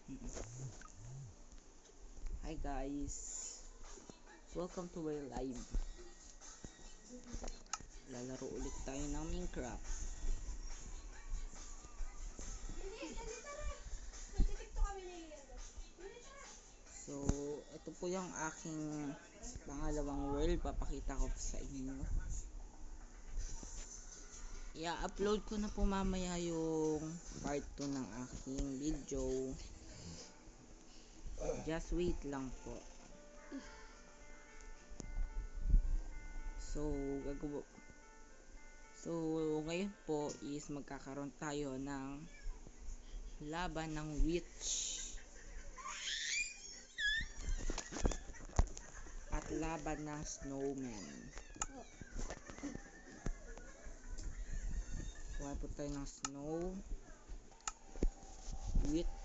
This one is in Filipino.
Hi guys, welcome to my live. Lalaro ulit tayo ng Minecraft. So, ito po yung aking pangalawang world. Papakita ko sa inyo. I-upload ko na po mamaya yung part 2 ng aking video. Just wait lang po. So, ngayon po is magkakaroon tayo ng laban ng witch at laban ng snowman. Kuha po tayo ng snow witch.